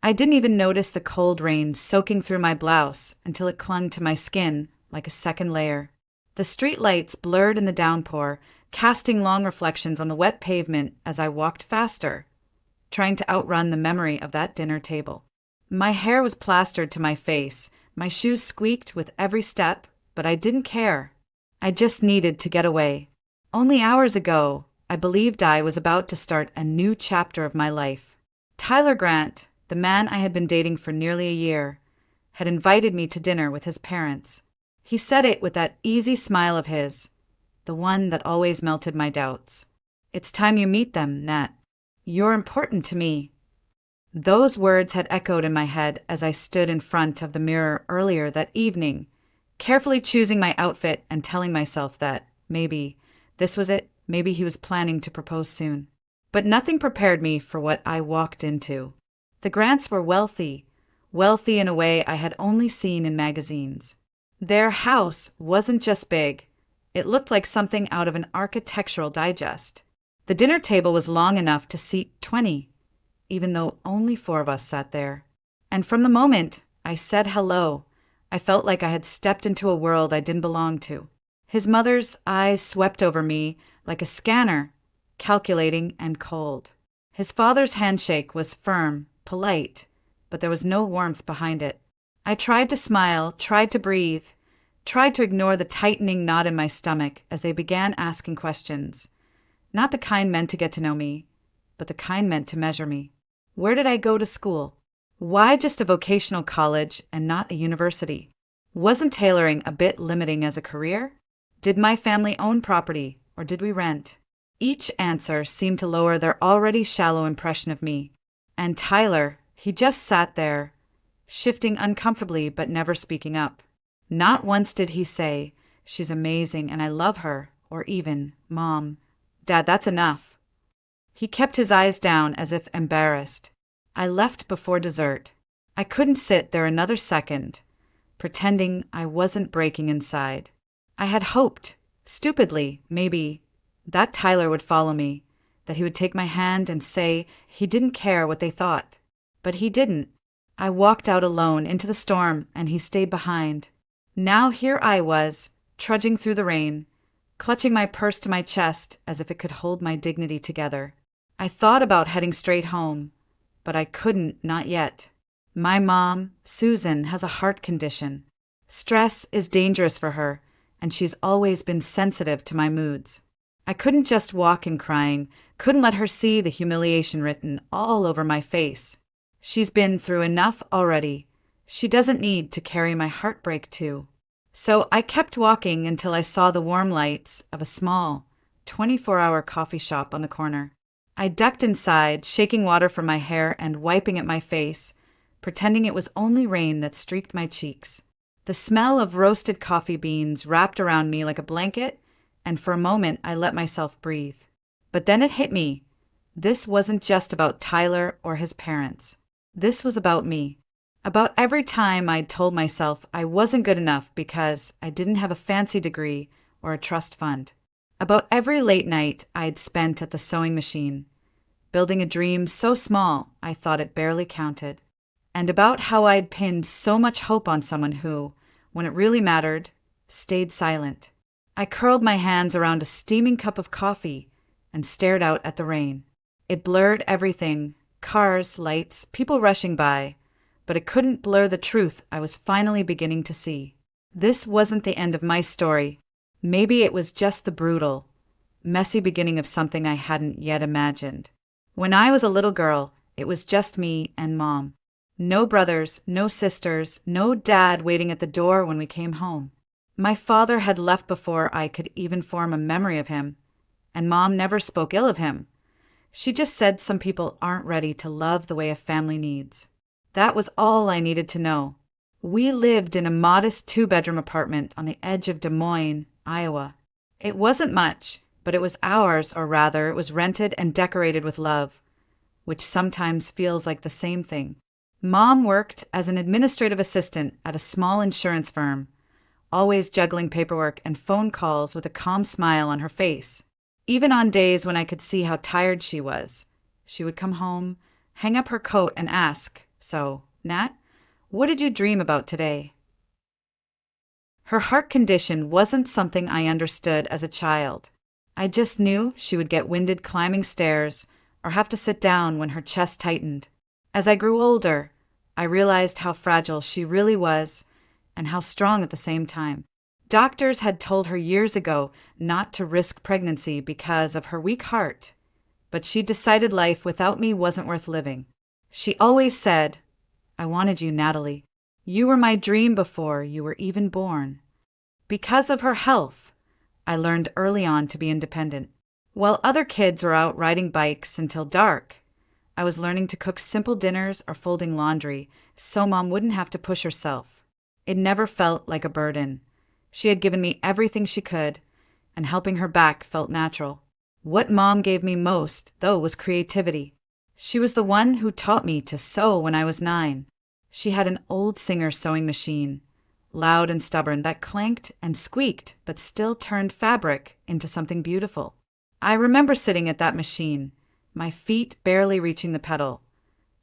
I didn't even notice the cold rain soaking through my blouse until it clung to my skin like a second layer. The street lights blurred in the downpour, casting long reflections on the wet pavement as I walked faster, trying to outrun the memory of that dinner table. My hair was plastered to my face, my shoes squeaked with every step, but I didn't care. I just needed to get away. Only hours ago, I believed I was about to start a new chapter of my life. Tyler Grant, the man I had been dating for nearly a year, had invited me to dinner with his parents. He said it with that easy smile of his, the one that always melted my doubts. "It's time you meet them, Nat. You're important to me." Those words had echoed in my head as I stood in front of the mirror earlier that evening, carefully choosing my outfit and telling myself that maybe this was it, maybe he was planning to propose soon. But nothing prepared me for what I walked into. The Grants were wealthy in a way I had only seen in magazines. Their house wasn't just big, it looked like something out of an architectural digest. The dinner table was long enough to seat 20, even though only 4 of us sat there. And from the moment I said hello, I felt like I had stepped into a world I didn't belong to. His mother's eyes swept over me like a scanner, calculating and cold. His father's handshake was firm, polite, but there was no warmth behind it. I tried to smile, tried to breathe, tried to ignore the tightening knot in my stomach as they began asking questions. Not the kind meant to get to know me, but the kind meant to measure me. Where did I go to school? Why just a vocational college and not a university? Wasn't tailoring a bit limiting as a career? Did my family own property, or did we rent? Each answer seemed to lower their already shallow impression of me. And Tyler, he just sat there, shifting uncomfortably but never speaking up. Not once did he say, "She's amazing and I love her," or even, "Mom, Dad, that's enough." He kept his eyes down as if embarrassed. I left before dessert. I couldn't sit there another second, pretending I wasn't breaking inside. I had hoped, stupidly, maybe, that Tyler would follow me, that he would take my hand and say he didn't care what they thought. But he didn't. I walked out alone into the storm, and he stayed behind. Now here I was, trudging through the rain, clutching my purse to my chest as if it could hold my dignity together. I thought about heading straight home, but I couldn't, not yet. My mom, Susan, has a heart condition. Stress is dangerous for her, and she's always been sensitive to my moods. I couldn't just walk in crying, couldn't let her see the humiliation written all over my face. She's been through enough already. She doesn't need to carry my heartbreak too. So I kept walking until I saw the warm lights of a small, 24-hour coffee shop on the corner. I ducked inside, shaking water from my hair and wiping at my face, pretending it was only rain that streaked my cheeks. The smell of roasted coffee beans wrapped around me like a blanket, and for a moment I let myself breathe. But then it hit me. This wasn't just about Tyler or his parents. This was about me. About every time I'd told myself I wasn't good enough because I didn't have a fancy degree or a trust fund. About every late night I'd spent at the sewing machine, building a dream so small I thought it barely counted. And about how I'd pinned so much hope on someone who, when it really mattered, stayed silent. I curled my hands around a steaming cup of coffee and stared out at the rain. It blurred everything, cars, lights, people rushing by, but it couldn't blur the truth I was finally beginning to see. This wasn't the end of my story. Maybe it was just the brutal, messy beginning of something I hadn't yet imagined. When I was a little girl, it was just me and Mom. No brothers, no sisters, no dad waiting at the door when we came home. My father had left before I could even form a memory of him, and Mom never spoke ill of him. She just said some people aren't ready to love the way a family needs. That was all I needed to know. We lived in a modest 2-bedroom apartment on the edge of Des Moines, Iowa. It wasn't much, but it was ours, or rather, it was rented and decorated with love, which sometimes feels like the same thing. Mom worked as an administrative assistant at a small insurance firm, always juggling paperwork and phone calls with a calm smile on her face. Even on days when I could see how tired she was, she would come home, hang up her coat and ask, So, Nat, what did you dream about today? Her heart condition wasn't something I understood as a child. I just knew she would get winded climbing stairs or have to sit down when her chest tightened. As I grew older, I realized how fragile she really was and how strong at the same time. Doctors had told her years ago not to risk pregnancy because of her weak heart, but she decided life without me wasn't worth living. She always said, "I wanted you, Natalie. You were my dream before you were even born." Because of her health, I learned early on to be independent. While other kids were out riding bikes until dark, I was learning to cook simple dinners or folding laundry so Mom wouldn't have to push herself. It never felt like a burden. She had given me everything she could, and helping her back felt natural. What Mom gave me most, though, was creativity. She was the one who taught me to sew when I was 9. She had an old Singer sewing machine, loud and stubborn, that clanked and squeaked but still turned fabric into something beautiful. I remember sitting at that machine, my feet barely reaching the pedal,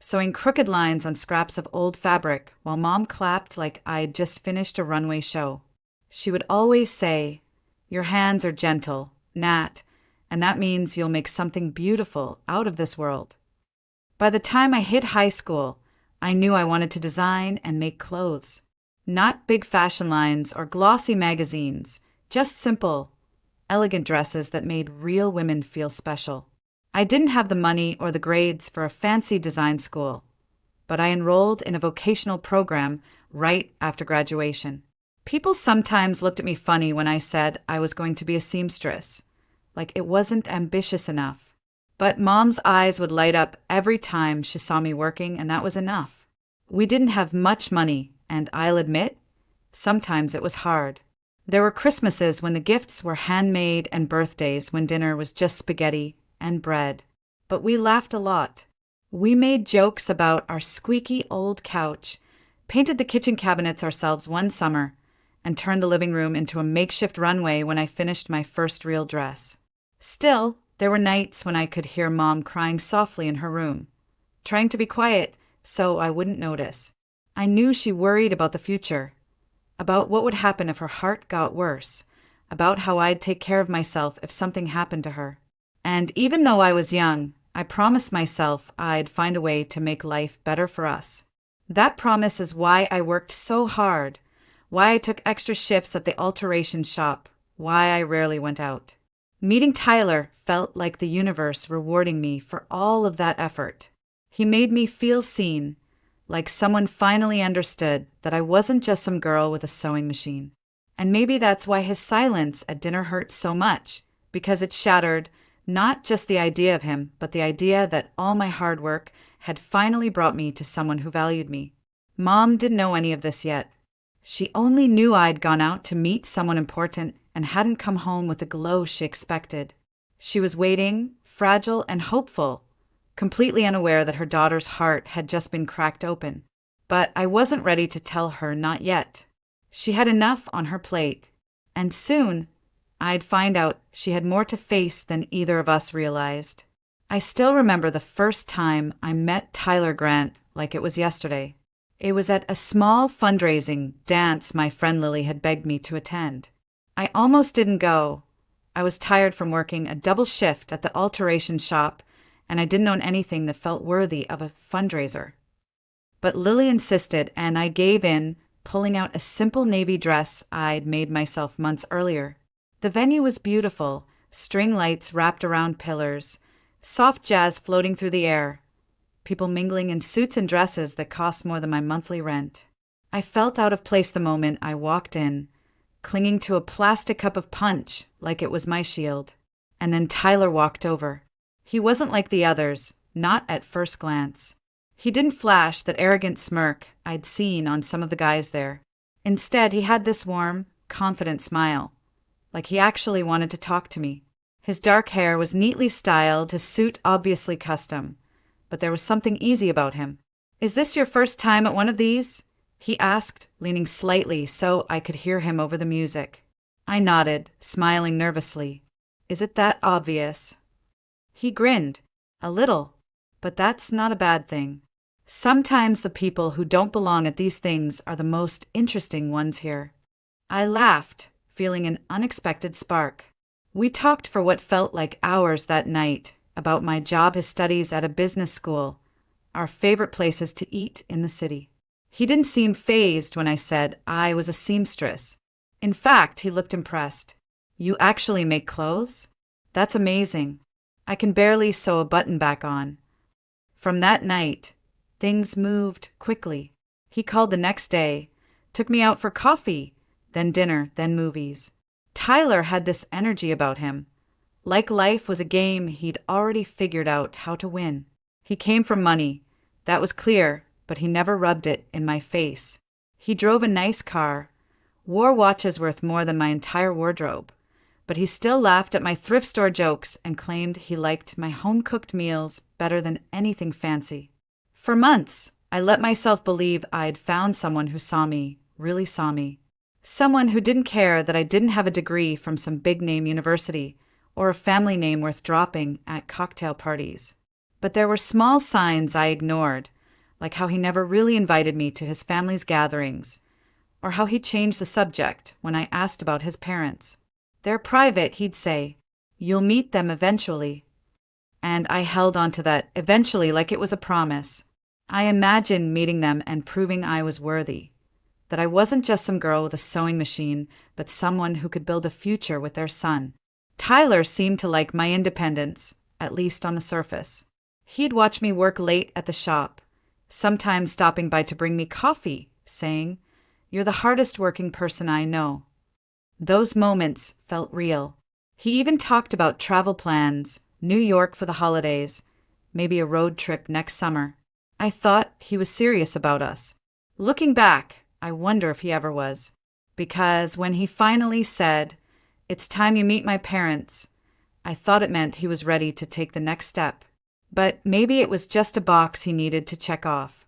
sewing crooked lines on scraps of old fabric while Mom clapped like I'd just finished a runway show. She would always say, "Your hands are gentle, Nat, and that means you'll make something beautiful out of this world." By the time I hit high school, I knew I wanted to design and make clothes. Not big fashion lines or glossy magazines, just simple, elegant dresses that made real women feel special. I didn't have the money or the grades for a fancy design school, but I enrolled in a vocational program right after graduation. People sometimes looked at me funny when I said I was going to be a seamstress, like it wasn't ambitious enough. But Mom's eyes would light up every time she saw me working, and that was enough. We didn't have much money, and I'll admit, sometimes it was hard. There were Christmases when the gifts were handmade and birthdays when dinner was just spaghetti and bread. But we laughed a lot. We made jokes about our squeaky old couch, painted the kitchen cabinets ourselves one summer, and turned the living room into a makeshift runway when I finished my first real dress. Still, there were nights when I could hear Mom crying softly in her room, trying to be quiet so I wouldn't notice. I knew she worried about the future, about what would happen if her heart got worse, about how I'd take care of myself if something happened to her. And even though I was young, I promised myself I'd find a way to make life better for us. That promise is why I worked so hard, why I took extra shifts at the alteration shop, why I rarely went out. Meeting Tyler felt like the universe rewarding me for all of that effort. He made me feel seen, like someone finally understood that I wasn't just some girl with a sewing machine. And maybe that's why his silence at dinner hurt so much, because it shattered not just the idea of him, but the idea that all my hard work had finally brought me to someone who valued me. Mom didn't know any of this yet. She only knew I'd gone out to meet someone important and hadn't come home with the glow she expected. She was waiting, fragile and hopeful, completely unaware that her daughter's heart had just been cracked open. But I wasn't ready to tell her not yet. She had enough on her plate, and soon I'd find out she had more to face than either of us realized. I still remember the first time I met Tyler Grant like it was yesterday. It was at a small fundraising dance my friend Lily had begged me to attend. I almost didn't go. I was tired from working a double shift at the alteration shop, and I didn't own anything that felt worthy of a fundraiser. But Lily insisted, and I gave in, pulling out a simple navy dress I'd made myself months earlier. The venue was beautiful, string lights wrapped around pillars, soft jazz floating through the air, people mingling in suits and dresses that cost more than my monthly rent. I felt out of place the moment I walked in, clinging to a plastic cup of punch like it was my shield. And then Tyler walked over. He wasn't like the others, not at first glance. He didn't flash that arrogant smirk I'd seen on some of the guys there. Instead, he had this warm, confident smile, like he actually wanted to talk to me. His dark hair was neatly styled, his suit obviously custom, but there was something easy about him. "Is this your first time at one of these?" he asked, leaning slightly so I could hear him over the music. I nodded, smiling nervously. "Is it that obvious?" He grinned, a little, but that's not a bad thing. Sometimes the people who don't belong at these things are the most interesting ones here. I laughed, feeling an unexpected spark. We talked for what felt like hours that night about my job, his studies at a business school, our favorite places to eat in the city. He didn't seem fazed when I said I was a seamstress. In fact, he looked impressed. You actually make clothes? That's amazing. I can barely sew a button back on. From that night, things moved quickly. He called the next day, took me out for coffee, then dinner, then movies. Tyler had this energy about him. Like life was a game he'd already figured out how to win. He came from money. That was clear, but he never rubbed it in my face. He drove a nice car, wore watches worth more than my entire wardrobe, but he still laughed at my thrift store jokes and claimed he liked my home-cooked meals better than anything fancy. For months, I let myself believe I'd found someone who saw me, really saw me. Someone who didn't care that I didn't have a degree from some big-name university or a family name worth dropping at cocktail parties. But there were small signs I ignored, like how he never really invited me to his family's gatherings, or how he changed the subject when I asked about his parents. They're private, he'd say. You'll meet them eventually. And I held on to that eventually like it was a promise. I imagined meeting them and proving I was worthy, that I wasn't just some girl with a sewing machine, but someone who could build a future with their son. Tyler seemed to like my independence, at least on the surface. He'd watch me work late at the shop, sometimes stopping by to bring me coffee, saying, "You're the hardest working person I know." Those moments felt real. He even talked about travel plans, New York for the holidays, maybe a road trip next summer. I thought he was serious about us. Looking back, I wonder if he ever was. Because when he finally said, "It's time you meet my parents," I thought it meant he was ready to take the next step. But maybe it was just a box he needed to check off.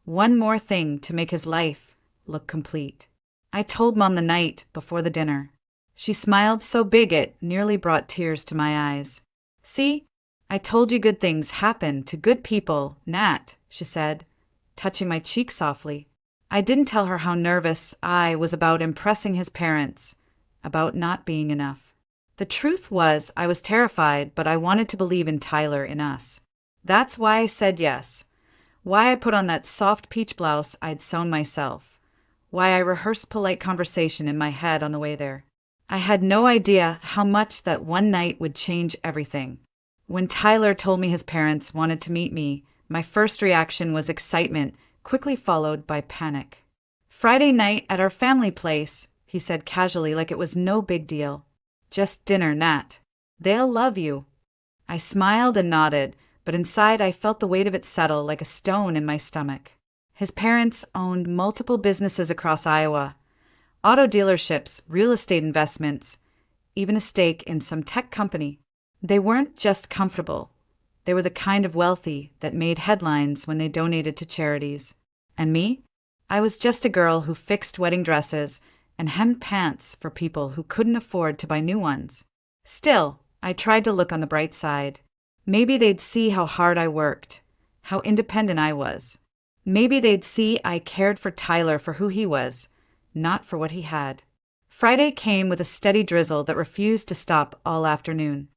One more thing to make his life look complete. I told Mom the night before the dinner. She smiled so big it nearly brought tears to my eyes. "See, I told you good things happen to good people, Nat," she said, touching my cheek softly. I didn't tell her how nervous I was about impressing his parents, about not being enough. The truth was I was terrified, but I wanted to believe in Tyler, in us. That's why I said yes, why I put on that soft peach blouse I'd sewn myself, why I rehearsed polite conversation in my head on the way there. I had no idea how much that one night would change everything. When Tyler told me his parents wanted to meet me, my first reaction was excitement, quickly followed by panic. "Friday night at our family place," he said casually, like it was no big deal. "Just dinner, Nat. They'll love you." I smiled and nodded, but inside I felt the weight of it settle like a stone in my stomach. His parents owned multiple businesses across Iowa, auto dealerships, real estate investments, even a stake in some tech company. They weren't just comfortable. They were the kind of wealthy that made headlines when they donated to charities. And me? I was just a girl who fixed wedding dresses and hemmed pants for people who couldn't afford to buy new ones. Still, I tried to look on the bright side. Maybe they'd see how hard I worked, how independent I was. Maybe they'd see I cared for Tyler for who he was, not for what he had. Friday came with a steady drizzle that refused to stop all afternoon.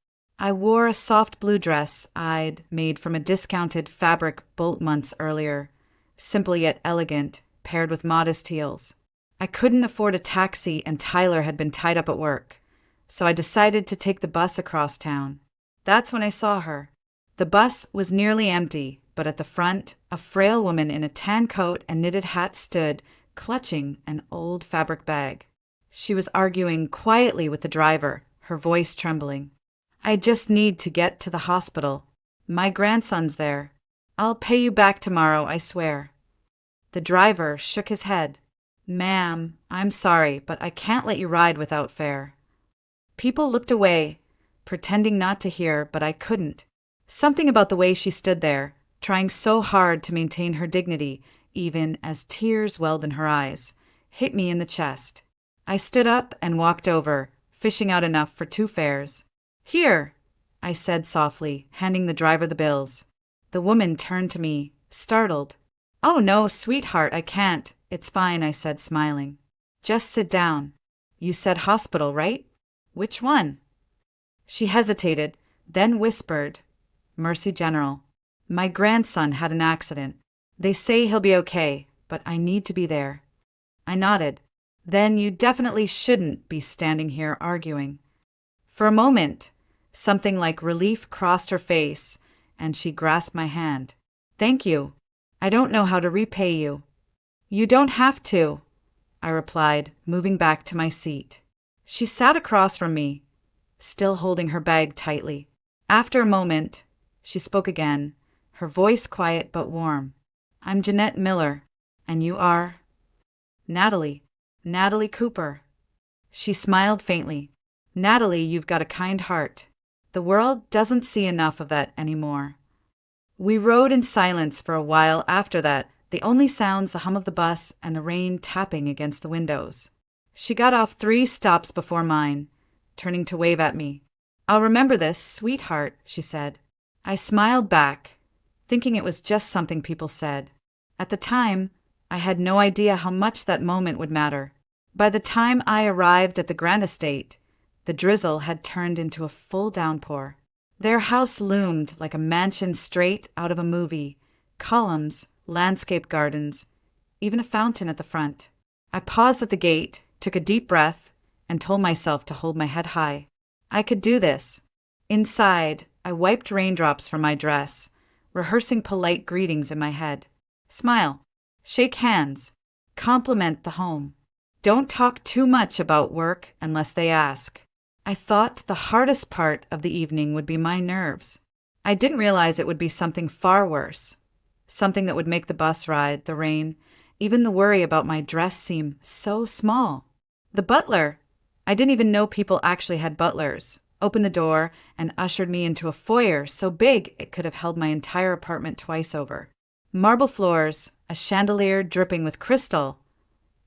I wore a soft blue dress I'd made from a discounted fabric bolt months earlier, simple yet elegant, paired with modest heels. I couldn't afford a taxi and Tyler had been tied up at work, so I decided to take the bus across town. That's when I saw her. The bus was nearly empty, but at the front, a frail woman in a tan coat and knitted hat stood, clutching an old fabric bag. She was arguing quietly with the driver, her voice trembling. "I just need to get to the hospital. My grandson's there. I'll pay you back tomorrow, I swear." The driver shook his head. "Ma'am, I'm sorry, but I can't let you ride without fare." People looked away, pretending not to hear, but I couldn't. Something about the way she stood there, trying so hard to maintain her dignity, even as tears welled in her eyes, hit me in the chest. I stood up and walked over, fishing out enough for 2 fares. "Here," I said softly, handing the driver the bills. The woman turned to me, startled. "Oh no, sweetheart, I can't. It's fine," I said, smiling. "Just sit down." "You said hospital, right? Which one?" She hesitated, then whispered, "Mercy General. My grandson had an accident. They say he'll be okay, but I need to be there." I nodded. "Then you definitely shouldn't be standing here arguing." For a moment, something like relief crossed her face, and she grasped my hand. "Thank you. I don't know how to repay you." "You don't have to," I replied, moving back to my seat. She sat across from me, still holding her bag tightly. After a moment, she spoke again, her voice quiet but warm. "I'm Jeanette Miller, and you are—" "Natalie. Natalie Cooper." She smiled faintly. "Natalie, you've got a kind heart. The world doesn't see enough of that anymore." We rode in silence for a while after that, the only sounds the hum of the bus and the rain tapping against the windows. She got off 3 stops before mine, turning to wave at me. "I'll remember this, sweetheart," she said. I smiled back, thinking it was just something people said. At the time, I had no idea how much that moment would matter. By the time I arrived at the Grand Estate, the drizzle had turned into a full downpour. Their house loomed like a mansion straight out of a movie, columns, landscape gardens, even a fountain at the front. I paused at the gate, took a deep breath, and told myself to hold my head high. I could do this. Inside, I wiped raindrops from my dress, rehearsing polite greetings in my head. Smile, shake hands, compliment the home. Don't talk too much about work unless they ask. I thought the hardest part of the evening would be my nerves. I didn't realize it would be something far worse. Something that would make the bus ride, the rain, even the worry about my dress seem so small. The butler, I didn't even know people actually had butlers, opened the door and ushered me into a foyer so big it could have held my entire apartment twice over. Marble floors, a chandelier dripping with crystal,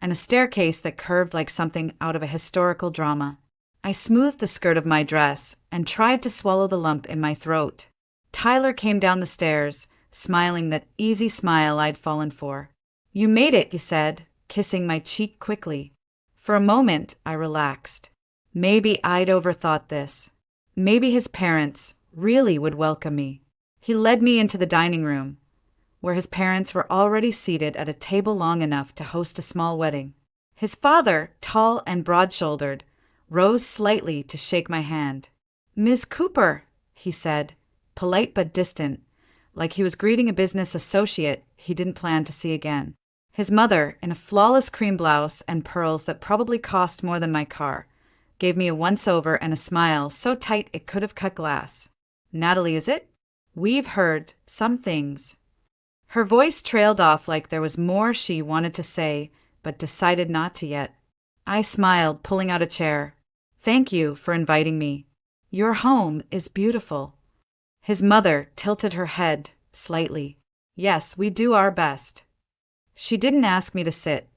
and a staircase that curved like something out of a historical drama. I smoothed the skirt of my dress and tried to swallow the lump in my throat. Tyler came down the stairs, smiling that easy smile I'd fallen for. "You made it," he said, kissing my cheek quickly. For a moment, I relaxed. Maybe I'd overthought this. Maybe his parents really would welcome me. He led me into the dining room, where his parents were already seated at a table long enough to host a small wedding. His father, tall and broad-shouldered, rose slightly to shake my hand. "Ms. Cooper," he said, polite but distant, like he was greeting a business associate he didn't plan to see again. His mother, in a flawless cream blouse and pearls that probably cost more than my car, gave me a once-over and a smile so tight it could have cut glass. "Natalie, is it? We've heard some things." Her voice trailed off like there was more she wanted to say, but decided not to yet. I smiled, pulling out a chair. "Thank you for inviting me. Your home is beautiful." His mother tilted her head slightly. "Yes, we do our best." She didn't ask me to sit.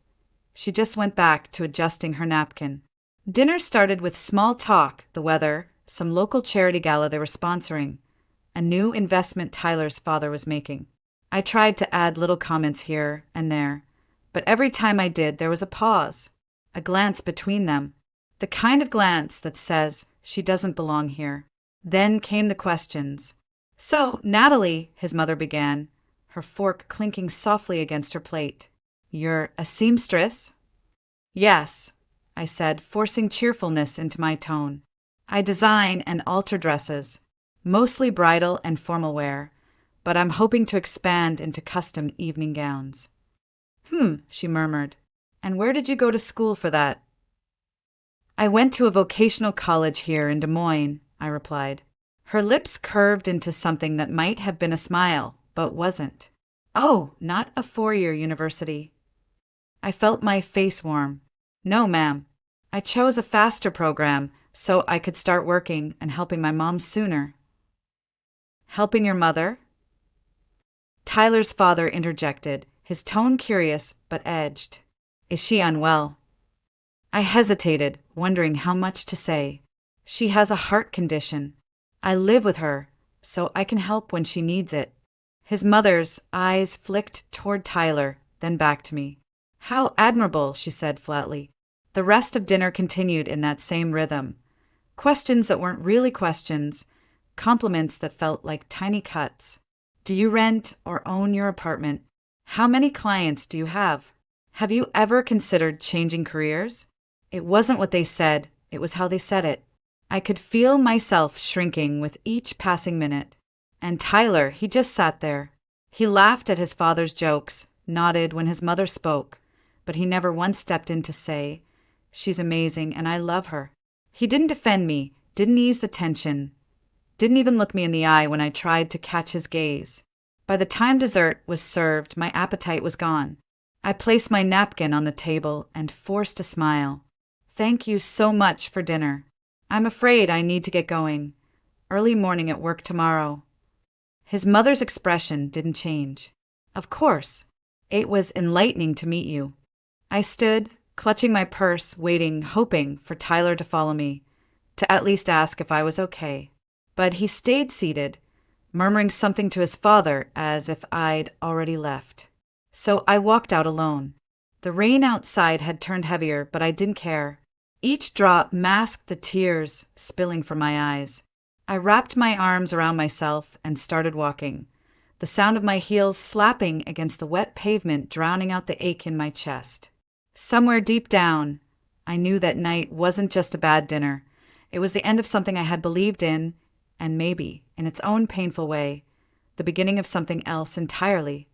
She just went back to adjusting her napkin. Dinner started with small talk, the weather, some local charity gala they were sponsoring, a new investment Tyler's father was making. I tried to add little comments here and there, but every time I did, there was a pause, a glance between them, the kind of glance that says she doesn't belong here. Then came the questions. "So, Natalie," his mother began, her fork clinking softly against her plate, "you're a seamstress?" "Yes," I said, forcing cheerfulness into my tone. "I design and alter dresses, mostly bridal and formal wear, but I'm hoping to expand into custom evening gowns." She murmured. "And where did you go to school for that?" "I went to a vocational college here in Des Moines," I replied. Her lips curved into something that might have been a smile, but wasn't. "Oh, not a 4-year university." I felt my face warm. "No, ma'am. I chose a faster program so I could start working and helping my mom sooner." "Helping your mother?" Tyler's father interjected, his tone curious but edged. "Is she unwell?" I hesitated, wondering how much to say. "She has a heart condition. I live with her, so I can help when she needs it." His mother's eyes flicked toward Tyler, then back to me. "How admirable," she said flatly. The rest of dinner continued in that same rhythm. Questions that weren't really questions, compliments that felt like tiny cuts. Do you rent or own your apartment? How many clients do you have? Have you ever considered changing careers? It wasn't what they said, it was how they said it. I could feel myself shrinking with each passing minute. And Tyler, he just sat there. He laughed at his father's jokes, nodded when his mother spoke, but he never once stepped in to say, "She's amazing and I love her." He didn't defend me, didn't ease the tension, didn't even look me in the eye when I tried to catch his gaze. By the time dessert was served, my appetite was gone. I placed my napkin on the table and forced a smile. "Thank you so much for dinner. I'm afraid I need to get going. Early morning at work tomorrow." His mother's expression didn't change. "Of course. It was enlightening to meet you." I stood, clutching my purse, waiting, hoping for Tyler to follow me, to at least ask if I was okay. But he stayed seated, murmuring something to his father as if I'd already left. So I walked out alone. The rain outside had turned heavier, but I didn't care. Each drop masked the tears spilling from my eyes. I wrapped my arms around myself and started walking, the sound of my heels slapping against the wet pavement drowning out the ache in my chest. Somewhere deep down, I knew that night wasn't just a bad dinner. It was the end of something I had believed in, and maybe, in its own painful way, the beginning of something else entirely.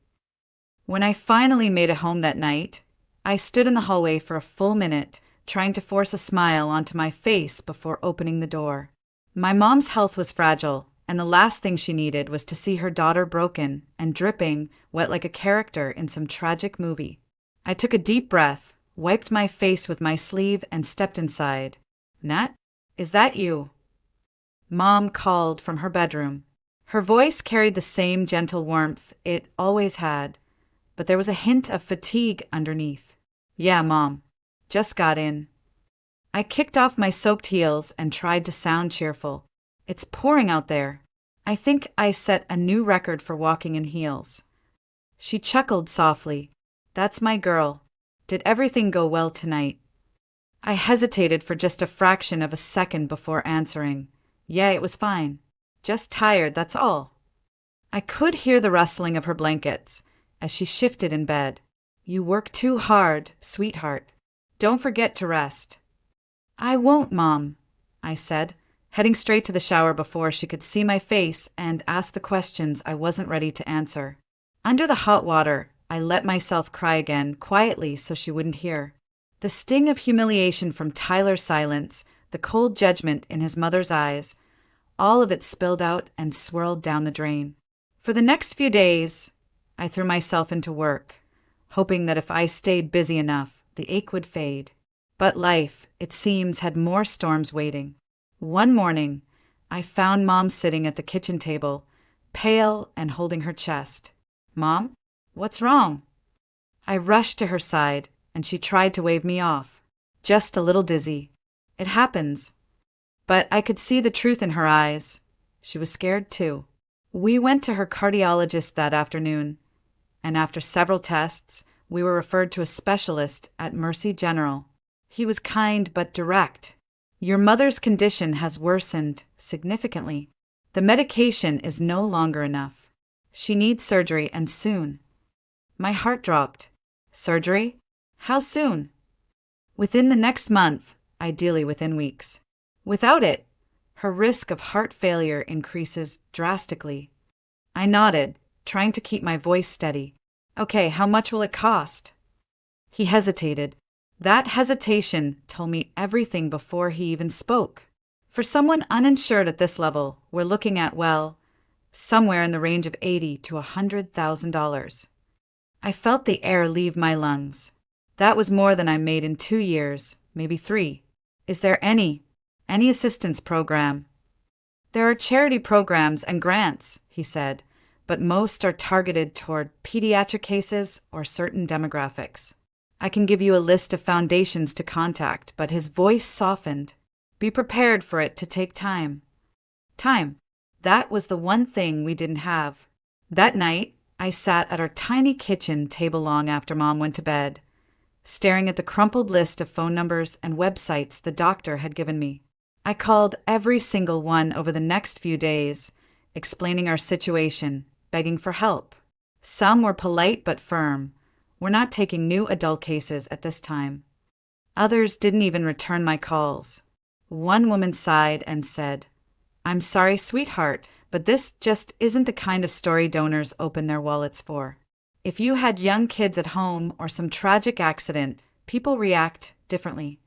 When I finally made it home that night, I stood in the hallway for a full minute, trying to force a smile onto my face before opening the door. My mom's health was fragile, and the last thing she needed was to see her daughter broken and dripping, wet like a character in some tragic movie. I took a deep breath, wiped my face with my sleeve, and stepped inside. "Nat, is that you?" Mom called from her bedroom. Her voice carried the same gentle warmth it always had, but there was a hint of fatigue underneath. "Yeah, Mom. Just got in." I kicked off my soaked heels and tried to sound cheerful. "It's pouring out there. I think I set a new record for walking in heels." She chuckled softly. "That's my girl. Did everything go well tonight?" I hesitated for just a fraction of a second before answering. "Yeah, it was fine. Just tired, that's all." I could hear the rustling of her blankets as she shifted in bed. "You work too hard, sweetheart. Don't forget to rest." "I won't, Mom," I said, heading straight to the shower before she could see my face and ask the questions I wasn't ready to answer. Under the hot water, I let myself cry again, quietly so she wouldn't hear. The sting of humiliation from Tyler's silence, the cold judgment in his mother's eyes, all of it spilled out and swirled down the drain. For the next few days, I threw myself into work, hoping that if I stayed busy enough, the ache would fade. But life, it seems, had more storms waiting. One morning, I found Mom sitting at the kitchen table, pale and holding her chest. "Mom, what's wrong?" I rushed to her side, and she tried to wave me off. "Just a little dizzy. It happens." But I could see the truth in her eyes. She was scared too. We went to her cardiologist that afternoon, and after several tests, we were referred to a specialist at Mercy General. He was kind but direct. "Your mother's condition has worsened significantly. The medication is no longer enough. She needs surgery, and soon." My heart dropped. "Surgery? How soon?" "Within the next month, ideally within weeks. Without it, her risk of heart failure increases drastically." I nodded, trying to keep my voice steady. "Okay, how much will it cost?" He hesitated. That hesitation told me everything before he even spoke. For someone uninsured at this level, we're looking at, well, somewhere in the range of $80,000 to $100,000. I felt the air leave my lungs. That was more than I made in 2 years, maybe 3. "Is there any assistance program?" "There are charity programs and grants," he said, "but most are targeted toward pediatric cases or certain demographics. I can give you a list of foundations to contact," but his voice softened. "Be prepared for it to take time." Time. That was the one thing we didn't have. That night, I sat at our tiny kitchen table long after Mom went to bed, staring at the crumpled list of phone numbers and websites the doctor had given me. I called every single one over the next few days, explaining our situation, begging for help. Some were polite but firm. We're not taking new adult cases at this time. Others didn't even return my calls. One woman sighed and said, "I'm sorry, sweetheart, but this just isn't the kind of story donors open their wallets for. If you had young kids at home or some tragic accident, people react differently."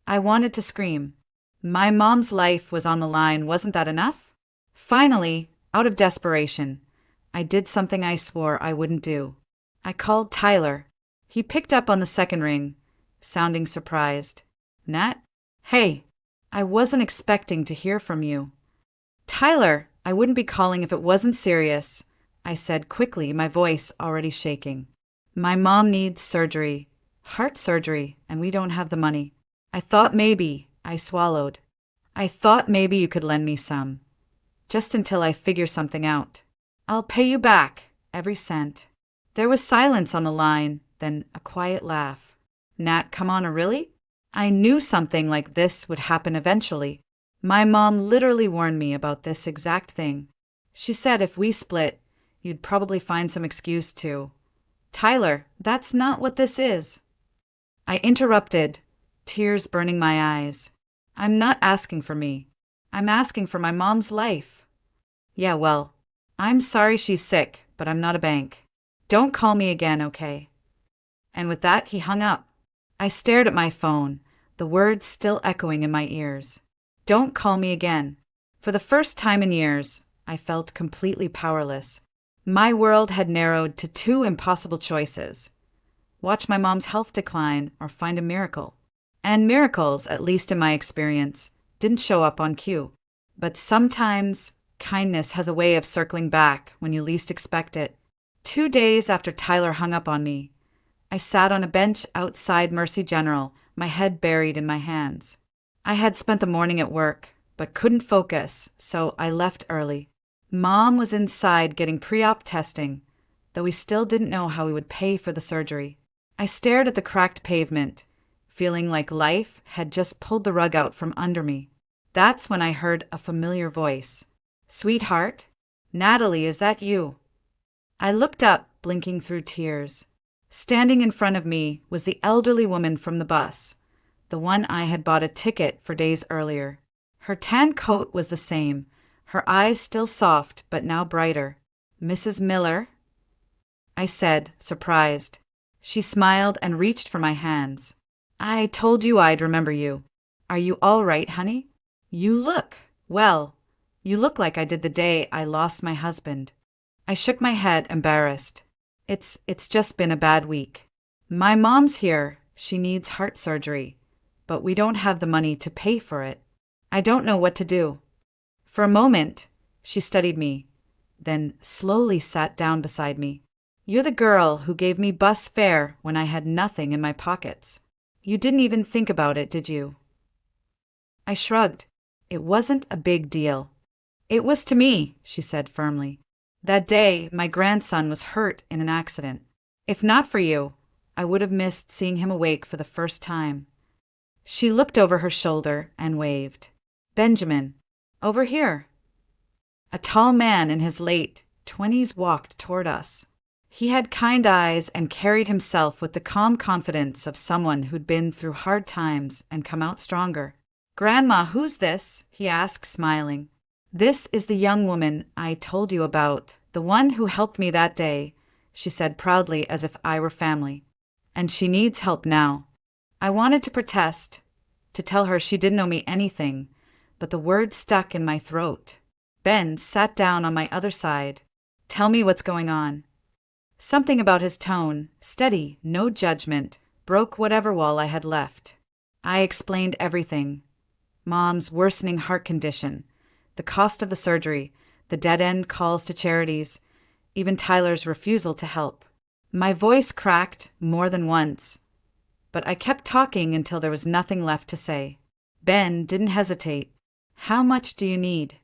I wanted to scream. My mom's life was on the line, wasn't that enough? Finally, out of desperation, I did something I swore I wouldn't do. I called Tyler. He picked up on the second ring, sounding surprised. "Nat? Hey, I wasn't expecting to hear from you." "Tyler, I wouldn't be calling if it wasn't serious," I said quickly, my voice already shaking. "My mom needs surgery, heart surgery, and we don't have the money. I thought maybe," I swallowed. "I thought maybe you could lend me some. Just until I figure something out. I'll pay you back, every cent." There was silence on the line, then a quiet laugh. "Nat, come on, really? I knew something like this would happen eventually. My mom literally warned me about this exact thing. She said if we split, you'd probably find some excuse to." "Tyler, that's not what this is." I interrupted, tears burning my eyes. "I'm not asking for me. I'm asking for my mom's life." "Yeah, well, I'm sorry she's sick, but I'm not a bank. Don't call me again, okay?" And with that, he hung up. I stared at my phone, the words still echoing in my ears. Don't call me again. For the first time in years, I felt completely powerless. My world had narrowed to two impossible choices: watch my mom's health decline or find a miracle. And miracles, at least in my experience, didn't show up on cue. But sometimes, kindness has a way of circling back when you least expect it. 2 days after Tyler hung up on me, I sat on a bench outside Mercy General, my head buried in my hands. I had spent the morning at work, but couldn't focus, so I left early. Mom was inside getting pre-op testing, though we still didn't know how we would pay for the surgery. I stared at the cracked pavement, feeling like life had just pulled the rug out from under me. That's when I heard a familiar voice. "Sweetheart? Natalie, is that you?" I looked up, blinking through tears. Standing in front of me was the elderly woman from the bus, the one I had bought a ticket for days earlier. Her tan coat was the same, her eyes still soft but now brighter. "Mrs. Miller?" I said, surprised. She smiled and reached for my hands. "I told you I'd remember you. Are you all right, honey? You look like I did the day I lost my husband." I shook my head, embarrassed. It's just been a bad week. My mom's here. She needs heart surgery, but we don't have the money to pay for it. I don't know what to do." For a moment, she studied me, then slowly sat down beside me. "You're the girl who gave me bus fare when I had nothing in my pockets. You didn't even think about it, did you?" I shrugged. It wasn't a big deal. "It was to me," she said firmly. "That day, my grandson was hurt in an accident. If not for you, I would have missed seeing him awake for the first time." She looked over her shoulder and waved. "Benjamin, over here." A tall man in his late 20s walked toward us. He had kind eyes and carried himself with the calm confidence of someone who'd been through hard times and come out stronger. "Grandma, who's this?" he asked, smiling. "This is the young woman I told you about, the one who helped me that day," she said proudly as if I were family. "And she needs help now." I wanted to protest, to tell her she didn't owe me anything, but the words stuck in my throat. Ben sat down on my other side. "Tell me what's going on." Something about his tone, steady, no judgment, broke whatever wall I had left. I explained everything. Mom's worsening heart condition, the cost of the surgery, the dead-end calls to charities, even Tyler's refusal to help. My voice cracked more than once, but I kept talking until there was nothing left to say. Ben didn't hesitate. "How much do you need?"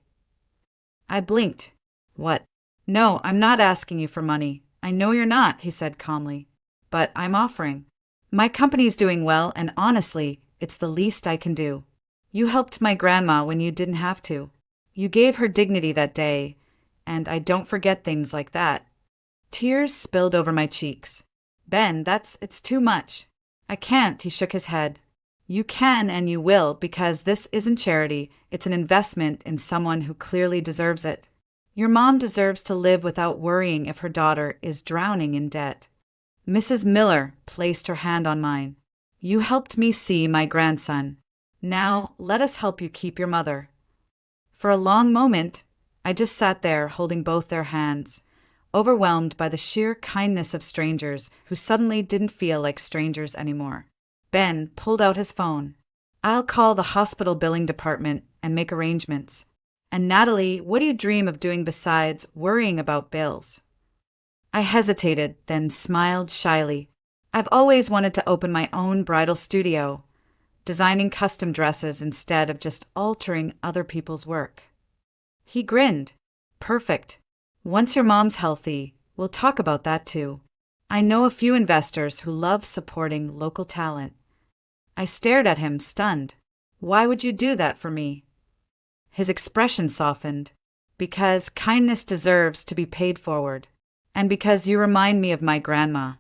I blinked. "What, No, I'm not asking you for money. I know you're not, he said calmly. But I'm offering. My company's doing well, and honestly, it's the least I can do. You helped my grandma when you didn't have to. You gave her dignity that day, and I don't forget things like that. Tears spilled over my cheeks. Ben, it's too much. I can't, he shook his head. You can and you will, because this isn't charity, it's an investment in someone who clearly deserves it. Your mom deserves to live without worrying if her daughter is drowning in debt. Mrs. Miller placed her hand on mine. You helped me see my grandson. Now, let us help you keep your mother. For a long moment, I just sat there holding both their hands, overwhelmed by the sheer kindness of strangers who suddenly didn't feel like strangers anymore. Ben pulled out his phone. I'll call the hospital billing department and make arrangements. And Natalie, what do you dream of doing besides worrying about bills? I hesitated, then smiled shyly. I've always wanted to open my own bridal studio, designing custom dresses instead of just altering other people's work. He grinned. Perfect. Once your mom's healthy, we'll talk about that too. I know a few investors who love supporting local talent. I stared at him, stunned. Why would you do that for me? His expression softened. Because kindness deserves to be paid forward. And because you remind me of my grandma.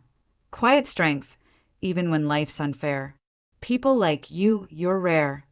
Quiet strength, even when life's unfair. People like you, you're rare.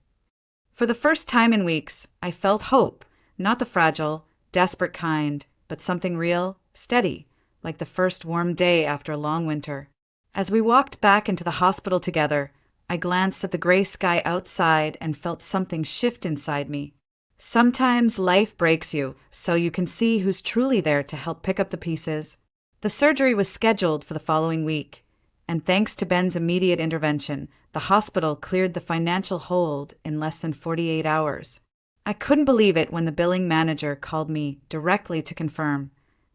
For the first time in weeks, I felt hope, not the fragile, desperate kind, but something real, steady, like the first warm day after a long winter. As we walked back into the hospital together, I glanced at the gray sky outside and felt something shift inside me. Sometimes life breaks you, so you can see who's truly there to help pick up the pieces. The surgery was scheduled for the following week, and thanks to Ben's immediate intervention, the hospital cleared the financial hold in less than 48 hours. I couldn't believe it when the billing manager called me directly to confirm,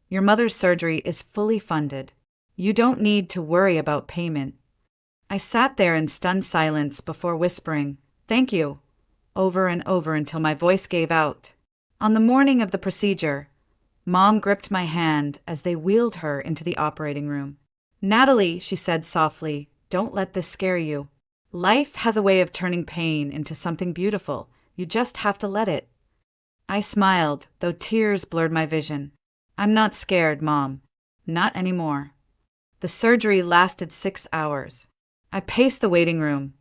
your mother's surgery is fully funded. You don't need to worry about payment. I sat there in stunned silence before whispering, thank you, over and over until my voice gave out. On the morning of the procedure, Mom gripped my hand as they wheeled her into the operating room. Natalie, she said softly, don't let this scare you. Life has a way of turning pain into something beautiful. You just have to let it. I smiled, though tears blurred my vision. I'm not scared, Mom. Not anymore. The surgery lasted 6 hours. I paced the waiting room,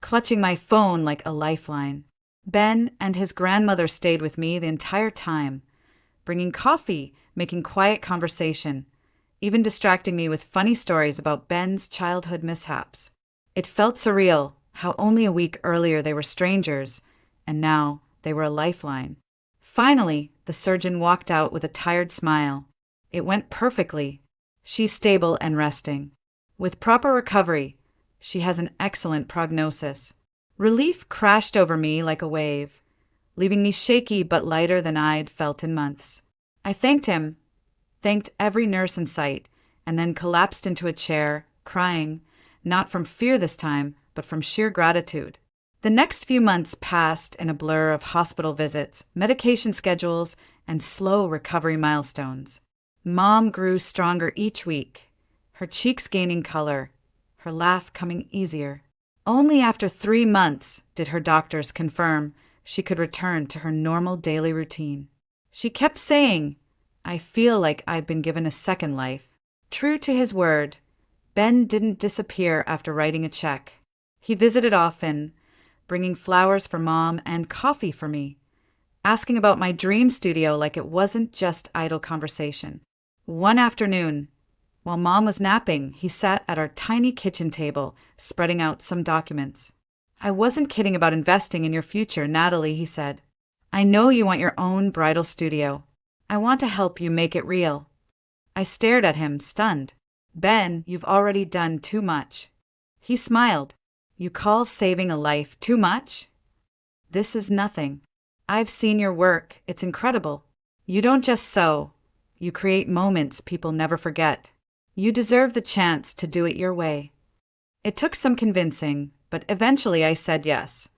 clutching my phone like a lifeline. Ben and his grandmother stayed with me the entire time, bringing coffee, making quiet conversation, even distracting me with funny stories about Ben's childhood mishaps. It felt surreal how only a week earlier they were strangers, and now they were a lifeline. Finally, the surgeon walked out with a tired smile. It went perfectly. She's stable and resting. With proper recovery, she has an excellent prognosis. Relief crashed over me like a wave, leaving me shaky but lighter than I'd felt in months. I thanked him, thanked every nurse in sight, and then collapsed into a chair, crying, not from fear this time, but from sheer gratitude. The next few months passed in a blur of hospital visits, medication schedules, and slow recovery milestones. Mom grew stronger each week, her cheeks gaining color, her laugh coming easier. Only after 3 months did her doctors confirm she could return to her normal daily routine. She kept saying, I feel like I've been given a second life. True to his word, Ben didn't disappear after writing a check. He visited often, bringing flowers for Mom and coffee for me, asking about my dream studio like it wasn't just idle conversation. One afternoon, while Mom was napping, he sat at our tiny kitchen table, spreading out some documents. I wasn't kidding about investing in your future, Natalie, he said. I know you want your own bridal studio. I want to help you make it real. I stared at him, stunned. Ben, you've already done too much. He smiled. You call saving a life too much? This is nothing. I've seen your work. It's incredible. You don't just sew. You create moments people never forget. You deserve the chance to do it your way. It took some convincing, but eventually I said yes.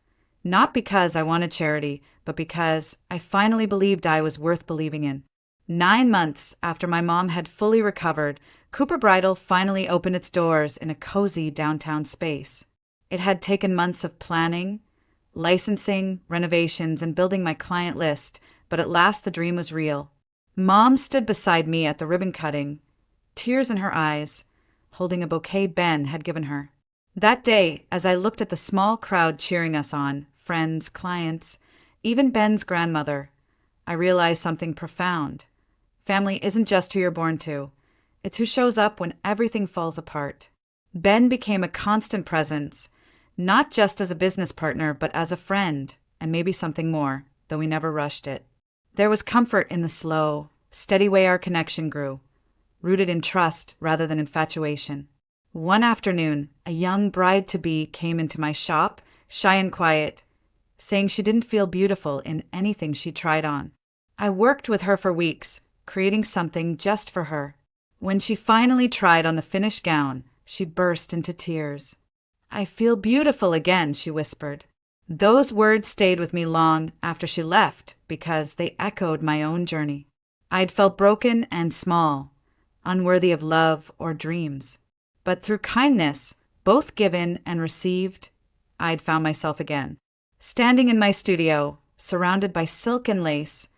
Not because I wanted charity, but because I finally believed I was worth believing in. 9 months after my mom had fully recovered, Cooper Bridal finally opened its doors in a cozy downtown space. It had taken months of planning, licensing, renovations, and building my client list, but at last the dream was real. Mom stood beside me at the ribbon cutting, tears in her eyes, holding a bouquet Ben had given her. That day, as I looked at the small crowd cheering us on, friends, clients, even Ben's grandmother, I realized something profound. Family isn't just who you're born to. It's who shows up when everything falls apart. Ben became a constant presence, not just as a business partner, but as a friend, and maybe something more, though we never rushed it. There was comfort in the slow, steady way our connection grew, rooted in trust rather than infatuation. One afternoon, a young bride-to-be came into my shop, shy and quiet, saying she didn't feel beautiful in anything she tried on. I worked with her for weeks, creating something just for her. When she finally tried on the finished gown, she burst into tears. "I feel beautiful again," she whispered. Those words stayed with me long after she left because they echoed my own journey. I'd felt broken and small, unworthy of love or dreams. But through kindness, both given and received, I'd found myself again. Standing in my studio, surrounded by silk and lace,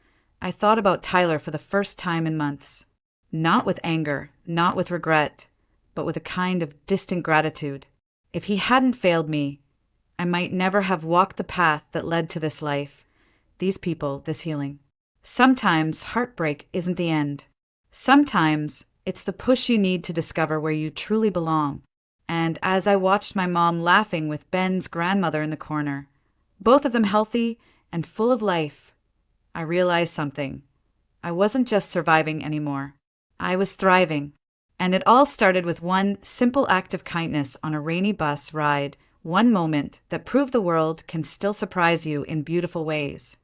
I thought about Tyler for the first time in months. Not with anger, not with regret, but with a kind of distant gratitude. If he hadn't failed me, I might never have walked the path that led to this life, these people, this healing. Sometimes heartbreak isn't the end. Sometimes it's the push you need to discover where you truly belong. And as I watched my mom laughing with Ben's grandmother in the corner, both of them healthy and full of life, I realized something. I wasn't just surviving anymore. I was thriving. And it all started with one simple act of kindness on a rainy bus ride, one moment that proved the world can still surprise you in beautiful ways.